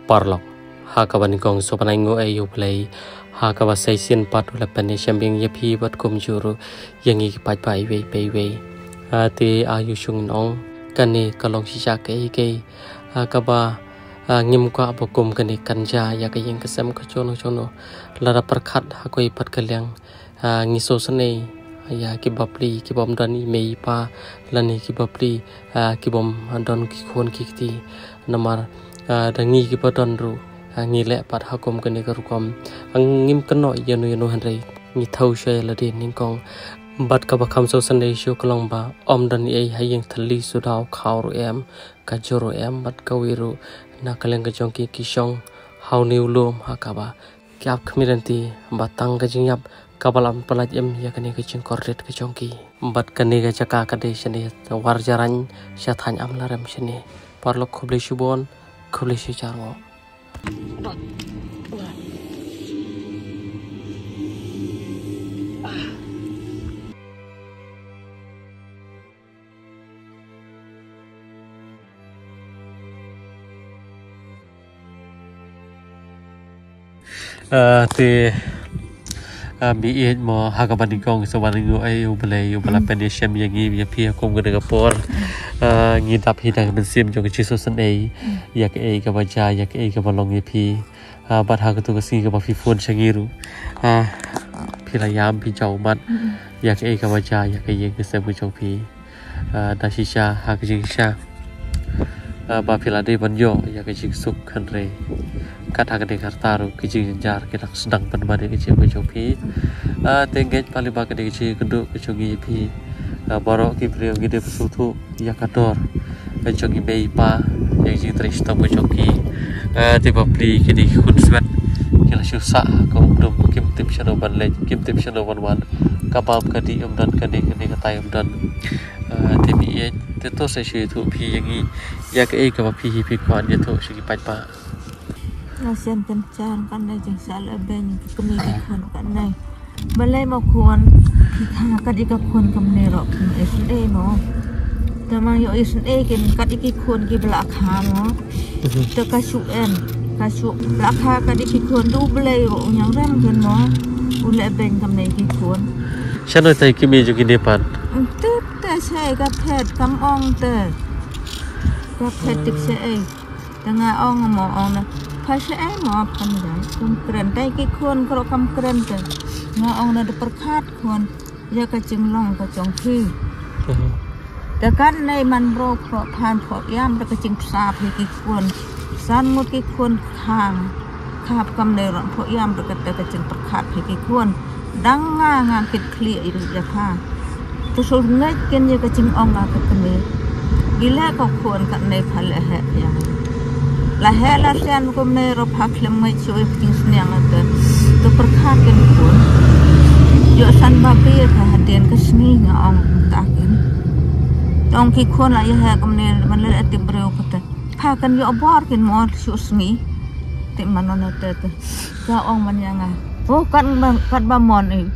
parlok hakaban gong sopanango ayu play hakawa saisin patula pane shambing yapi bat kumjuru yangi pat pai we te ayu shung nong kane kalong sisa ke hakaba ngim kwa bokum kane kanja ya ka yang kesam ka chono lara perkhat hakoi pat kalyang ngiso sene ya kibapli kibom dani mei pa lani kibapli kibom don ki khon ki namar dangi kibadon ru ngi le pat hakom kane karukom ngim kano yanu hanrei ngi thau shay la de ningkong bat ka bakham so sanei shu klong ba om dan ei hayeng thali su daw khaw ru em ka joro em bat ka wiru na kaleng ka jongki kisong haw niu lom hakaba kyap khmiranti batang ka jingyap kabalam palaj em ya kane ka jing korret ka jongki bat kane ka chaka ka de shane war jaran shathan am laram shane parlok khobli shubon khobli shi charwo te biit mo hakaban gong so waningo ay ubala penishem yangi ya pia kom gede kapor ngidap hidang bensim jong chiso san ay yak ay ka baja yak ay ka balong yapi bat hakatu kasi ka pafifon shangiru pilayam pi jaumat yak ay ka baja yak ay yang kesem jong pi dasisha hakajisha ba pilade banyo yak ay suk kanre kata kade kartaru kecil jar kita sedang penbade kecil bejopi tengget paling bagai kecil keduk kecongi pi borok kipriyo gede pesutu ya kador kecongi beipa yang jing terista bejoki tiba pri kedi kunswet kila susah kau belum kim tip shanoban lej kim tip shanoban wan kapal kadi dan kadi katai dan tbi itu saya itu pi yang ya ke ka pi kwan ya tu segi pa Nasian kencan kan dah jeng salah ben kemirikan kan dah. Balai mau kuan kita kat ika kuan kemerok SNA mo. Tamang yo SNA kan kat iki kuan ki belakha mo. Te kasu belakha kat iki kuan du balai ro yang rem kan mo. Ule ben kemne iki kuan. Siapa tay kimi juga depan? Te saya kat pet kam ong te. Kat pet tik saya. Tengah ong mo ong na. Pasal mau apa nih? Keren, tapi kikuan kalau kamu keren tu, ngong ada perkat kuan, ya kacang long kacang ki. Tekan nai man bro pro pan pro yam ada kacang sap kikuan, san mut kikuan hang, kap kam nai ron pro yam ada kacang perkat kikuan, danga kit kli itu je pa. Terus ngai kan ya kacang ong apa kene, gila kau kuan kat nai pale ya. Lahir lasian kumne ropak lemai cuy pting seniang ada tu perkakan pun yo san babi perhatian kesni ngong takin tong kikun lah ya kumne mana ati beriu kata pakan yo abor kin mo susni ti manon ada tu ngong manyanga oh kan bamon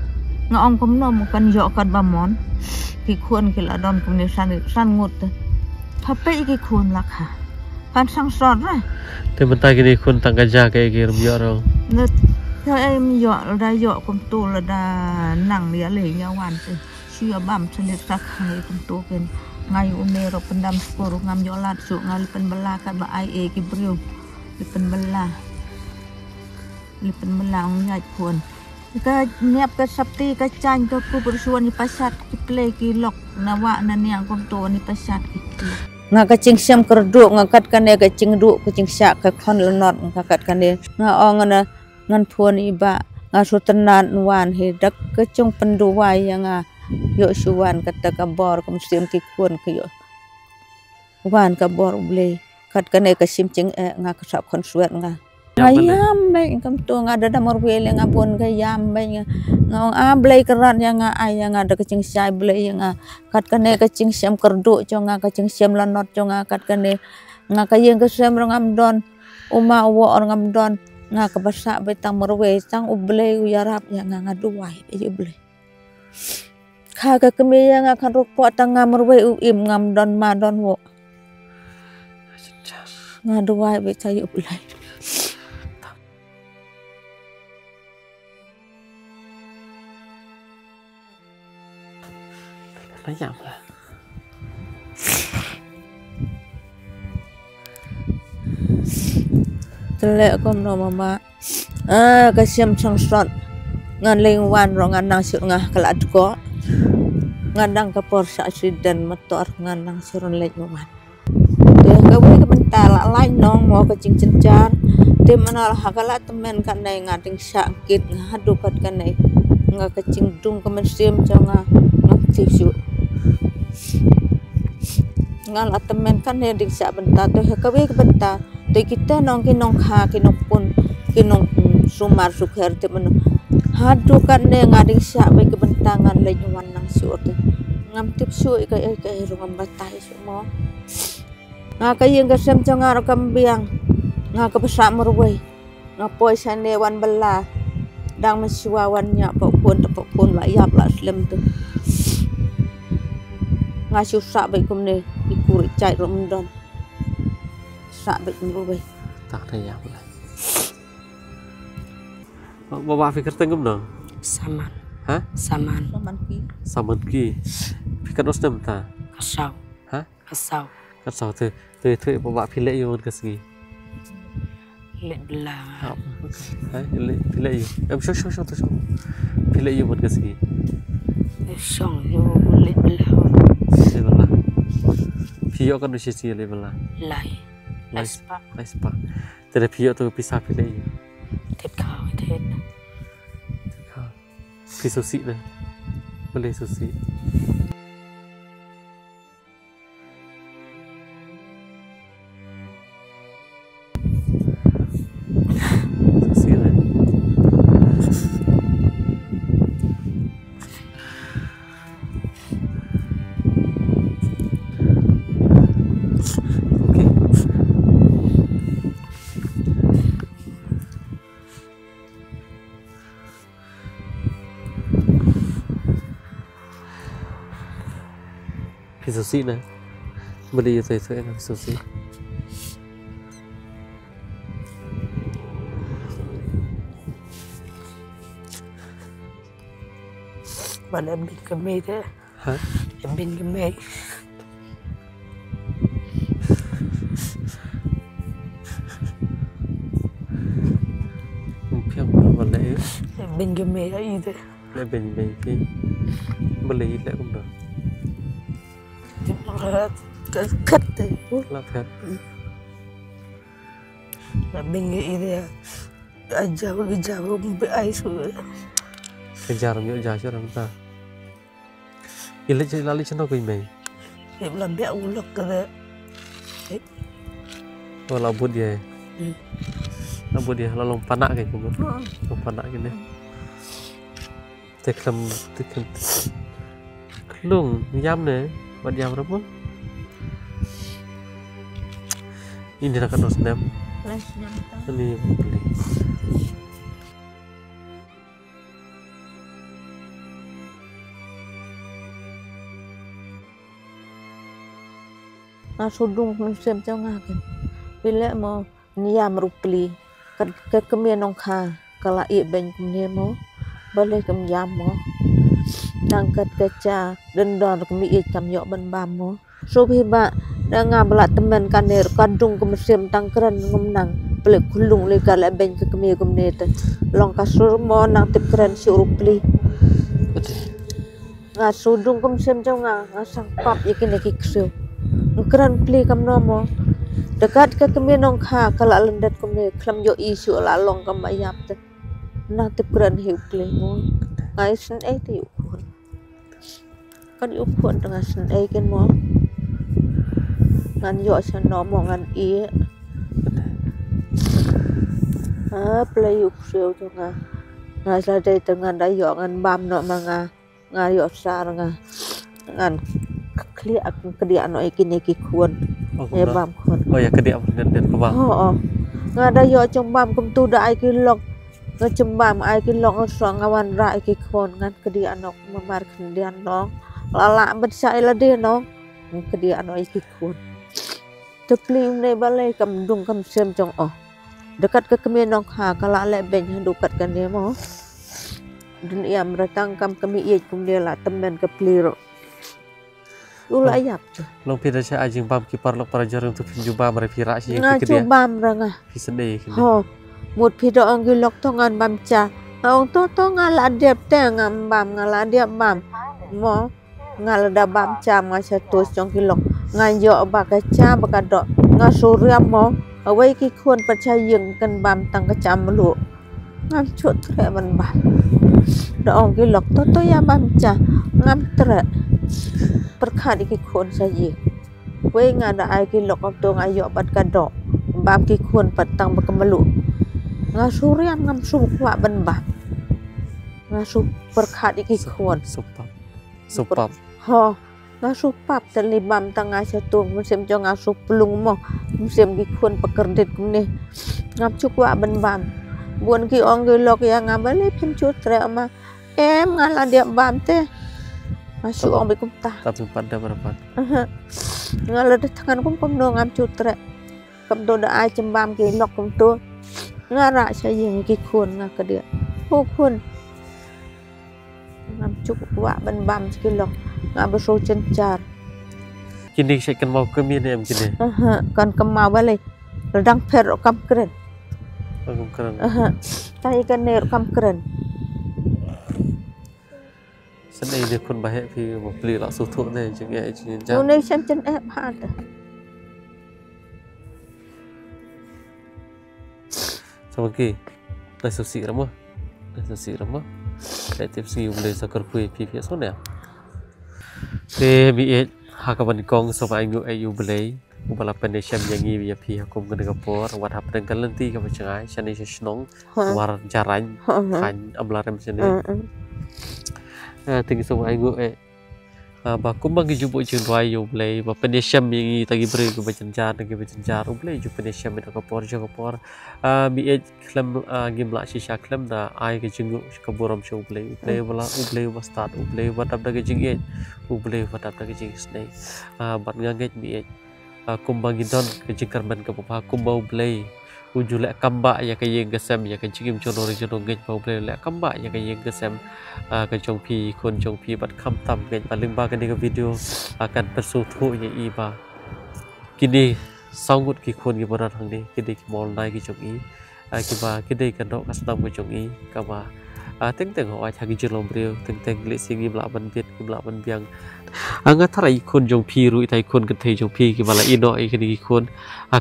ngong kumno bukan yo kan bamon kikun kila don kumne san ngut tapi kikun lakha kan sang sor lah. Tementai kini kun tangga jaga kirim jorong. Net, saya yo dah yo kumtu lah dah nang dia leh nyawan tu. Siapa bam selit sak hari kumtu kan. Ngai umero pendam skor ngam jolat su ngali penbelah kan ba ai ki brio. Lipen belah ngait pun. Ka niap ka sapti ka chan ka ku bersuan ni pasat ki play ki lok nawa na niang kumtu ni pasat ki. Nga kacing siam kerduk ngakat kan dia kacing duk kacing syak ke kon lenot ngakat kan dia nga ong na ngan puan iba nga sutenan wan hidak kecung penduai yang yo suwan kata kabor kum sim ki kun ke yo wan kabor ble kat kan dia kasim cing nga kasap kon suat nga ayam baik kam tu nga ada damor wele nga bun ga yam baik nga ble keran yang ai yang ada kacing sai ble yang kat kane kacing siam kerduk jonga kacing siam lanot jonga kat kane nga kayeng kesem ngam don uma wo ngam don nga kabasa betang morwe sang uble uyarap yang nga duai e ble kha ka keme yang kan rok po tang ngam morwe uim ngam don ma don wo nga duai be cai uble banyak lah. Telek kom no mama. Kasiam sang sot. Ngan lingwan ro ngan nang sur ngah kelat ko. Ngadang ke Porsche accident motor ngan nang surun lek mawan. Tuh gawe ke bentar la lain nong mau ke cing cencar. Dia mana lah kala temen kan nai ngading sakit ngadu kat kan nai. Nga ke cing dung ke mesim jonga tisu. Ngan la temen kan nai ding sak bentar tuh gawe ke bentar. Tuh kita nong kinong kha kinong pun kinong sumar sukher te menu. Hadu kan ne ngading sak bae kebentangan le nyuan nang sur tu ngam tip su ka rungam batai semua nga ka yang kasem jangar kambiang nga ka besak merwai nga poi sane wan bela dang mesiwawan nya pokun la yap la slem tu nga su sak bae kumne ikuri cai romdon sak bae merwai tak ada yang lah. Bawa fikir tengum dong. Saman. Hah? Saman. Saman ki. Fikir ostem ta. Kasau. Hah? Kasau. Kasau tu bawa pilek yo kesgi. Lek belah. Hah? Pilek yo. Show tu. Pilek yo kesgi. Song yo lek belah. Belah. Pio kan usia belah. Lai. Espa. Tidak pio tu pisah pilek yo. Tết khao tết. Phi sushi này. Boleh sushi. Sushi này. Okay. Sushi này, beli itu enak sushi. Bạn em bin kami thế. Hả? Em bin kami. Phiang vào lễ. Em bin kami ấy thế. Lễ bình cái beli lễ cũng được. Cất đấy. Là phép. Là mình nghĩ thế. Jauh bị ai sửa. Kejar nhựa dài cho chúng ta. Ile chơi lali cho nó quỳ mày. Em làm mẹ uống lọc cái đấy. Kalau labut dia. Labut dia lalu panak kayak gitu. Panak gini. Teklem. Lung jam nih. Buat jam berapa? Ini nak kena snap. Ini beli. Sudung musim jangan kan. Bila mau niam rupli, ke kemian nongka, kalau ben kumnya mau, boleh kemiam mau. Nangkat kaca dan dor kemi kam yok ban bam mo so hiba danga bala temen kaner kadung ke musim tangkran ngumnang pelek kulung le kala ben ke kemi kumne te long kasur mo nang tip keren si rupli nga sudung kum sem jong nga sang pap yakin ki ksu keren pli kam no mo dekat ke kemi nong kha kala lendat kumne klam yo isu la long kam ayap te nang tip keren hiu pli mo ngai sen ti kan upun dengan sen kan mo ngan yo sen no mo ngan i play up seo to nga sa dai dengan dai yo ngan bam no manga nga yo sar nga ngan klia ak kedia no ikin iki kuon e bam kuon oh ya kedia den ko bang nga dai yo trong bam kum tu dai ki lok nga cembam ai ki lok so ngawan ra iki kuon ngan kedia no mamar kendian no lala bersai la dia no kedia no iki kuon tepli ne balai kam dung kam sem jong dekat ke kemian nong ha kala le ben dekat kan dia mo dan ia meratang kam kami ia kum dia la temen ke pliro ula ayap tu long pira cha ajing bam ki parlok para jarum tu pinju bam re pira si nga ki chu dia bam ranga pi sende ki ho một phi do ong lok to ngan bam cha ong to ngala dep te ngam bam ngala dep bam mo ngala da bam cha ma cha to chong ki lok ngan yo ba ka cha ba ka do nga surya mo awai ki khon pa cha yeng kan bam tang ka cha lu ngam chut tre ban bam do ong ki lok to ya bam cha ngam tre perkhat ki khon sa yi wei nga da ai ki lok to nga yo bat ka do bam ki khon pat tang ba ka lu nga suryam ngam su kwa ban bam nga su perkhat ki khon supap ho nga su pap tali bam tang nga cha tu musim jo nga su plung mo musim ki khon pakerdit kum ni ngam chu kwa ban bam buồn ki ong ki lok ya ngam bale phem chu tre ma em nga la dia bam te masuk ong be kum ta tapi pada berapa nga la de tangan kum no ngam chu tre kam do da ai chim bam ki lok kum tu nga ra cha yeng ki khon nga ka dia ho khon ngam chu kwa ban bam ki lok nga ba so chen char kini saya kan mau ke mini em kini kan kemau bale redang pher kam kren aku keren tai kan ner kam kren sende dia kun bahaya pi mau beli lak sutu ni juga jang nu nei xem chen ep ha ta sama ki dah susi ramah dah tips ni boleh sakar kui pi pi so ni te bi e hakaban kong so ba ngu ayu boleh ubala penesiam yang ini via pi hakum ke Singapura wat hap dengan lenti ke macam chani senong war jaran kan amlaram sini tinggi so ba ngu ba kum bagi jubu jeng doi yo boleh ba penesiam yang tagi beri ke macam jar boleh ju penesiam ke Singapura bi e klam gimla shisha klam da ai ke jengu ke boram show boleh ba start boleh wat hap da ke jeng e boleh wat hap da ke jeng snake bat nganget bi e kumbang gidon ke jingkarman ke papa kumbau blay ujulek kamba ya ke yeng kesem ya ke jingim jonor ngej bau blay lek kamba ya ke yeng kesem ke jongpi kon jongpi bat kham tam ngej paling ba ke video akan persutu ya iba kini sangut ki kon ki barat hang ni kini ki mol nai ki jong i ki ba kini kan dok kastam ki jong i ka ba teng hoi thagi jelom breu teng le singi bla ban biet ki bla ban biang anga tharai kon jong phi ru thai kon ke thei jong phi ki bala ino e ki kon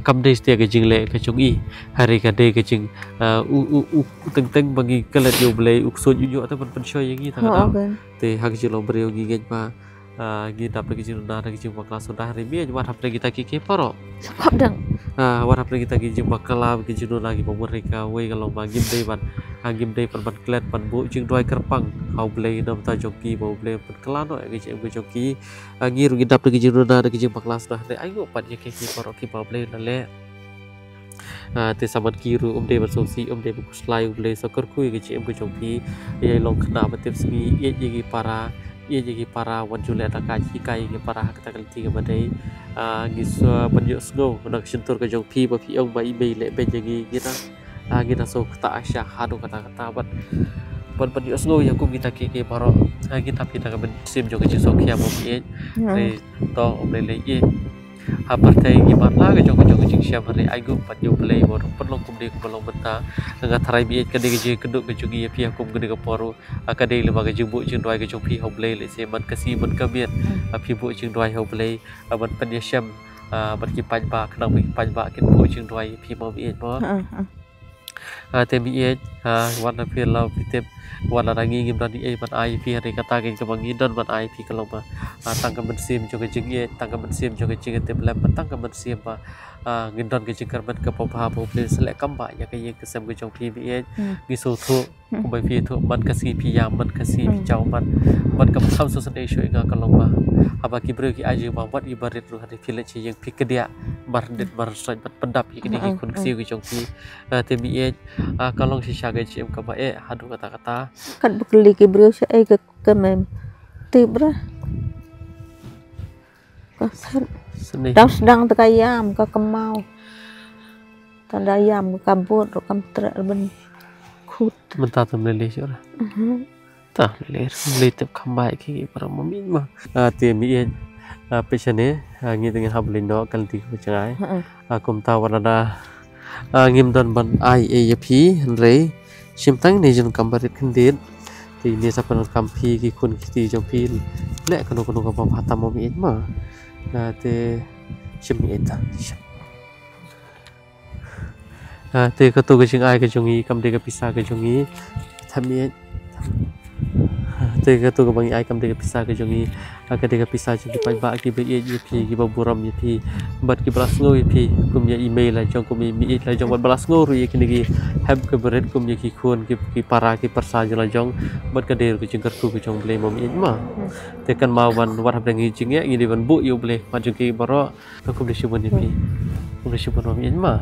kam de stia ke jingle ke jong i hari ka de ke jing u teng bagi kelet yo blei ukso yu ta ban shoy yang i ta te hagi jelom breu gi gej ba gi dap ke jing na ke jing bakla sudah hari mi wat hap kita ki ke paro khop dang wat hap kita ki jing bakla ke jing lagi pemerika we kalau magim de ban agim de pan klet pan bu jing doi kerpang hau blei nam ta joki bau blei pan kelano ke jing ke joki ngir gi dap ke jing na ke jing bakla sudah de ayo pan ye ke ki paro ki bau blei na le te saman kiru de ban sosi de bu slai blei sokor kui ke jing ke joki ye long khna ba tip sgi ye gi para wan jule ta ka chi kai ke para ka ta ti ke badai giswa banyo snow nak sentur ke jong pi ba pi ong ba i le be jegi gina gina so ta asya hadu kata ban banyo snow yang kum kita ke paro kita pita ka ben sim jong ke so khia mo pi re to le ye apartai gimat la ke jong jing siam hari aigu panyo play bor pelong kum de pelong benta nga tharai bi ke de ke keduk ke jugi pi kum ke de poro ka de le ba ke jubu jing doi ke jong pi ho play le se man kasi man ka biet pi bu jing doi ho play ban pan ye siam ban ki pan ba knang bi pan ba ke bu jing doi pi mo bi mo te bi warna pi la pi warna rangi ngim dan ban ai pi hari kata ke bangi dan ban ai pi kalau ma tang ka ben sim jo ke jing ye tang ka ben sim jo ke jing te blam tang ka ben sim ba ngindon ke jing karban ke papa po ple selek kamba ya ke ye ke sem ke jong pi bi gi so thu ko bai pi thu man ka si pi yam man ka si pi chau man ka sam so sane shoi nga kalau ma aba ki bre ki aji ma wat ibarat ru hari pi le chi yang pi ke dia bar det bar so pendap ki ni kun si ke jong pi te bi kalau si sha ke chi ka ba hadu kata kan beli ke bro sa ai ke mem tibra Đang sedang tekayam ke kemau, tanda ayam ke kabut, kam ter ben khut. Mentah tu meleleh cura. Tah meleleh tep kambai ki para mamin mah. Te mi Pesane ngi dengan hablino kan ti jangai kum tawarada ngim don ban ai AFP re simtang ni jun kambarit khandit ti ni sapan kampi ki kun kiti jong pi le kono kono ka pa tamo mi ma te simi eta te ka to ga jing ai ka jongi kam de ka pisa ka jongi thami te ka to ga bangi ai kam de ka pisa ka jongi ka de ka pisa ji pai ba ki be AFP ki ba buram AFP bat ki balas ngo AFP kum ya email la jong kum mi la jong bat balas ngo ru ye kini ki heb ke beret kum ye ki khun ki para ki persa jala jong bat ka der ku jing kartu ku jong ble mo mi ma te kan ma wan wat hab dang jing ya ngi ban bu yu ble ma jong ki baro ka kum de shibon AFP kum de shibon mi ma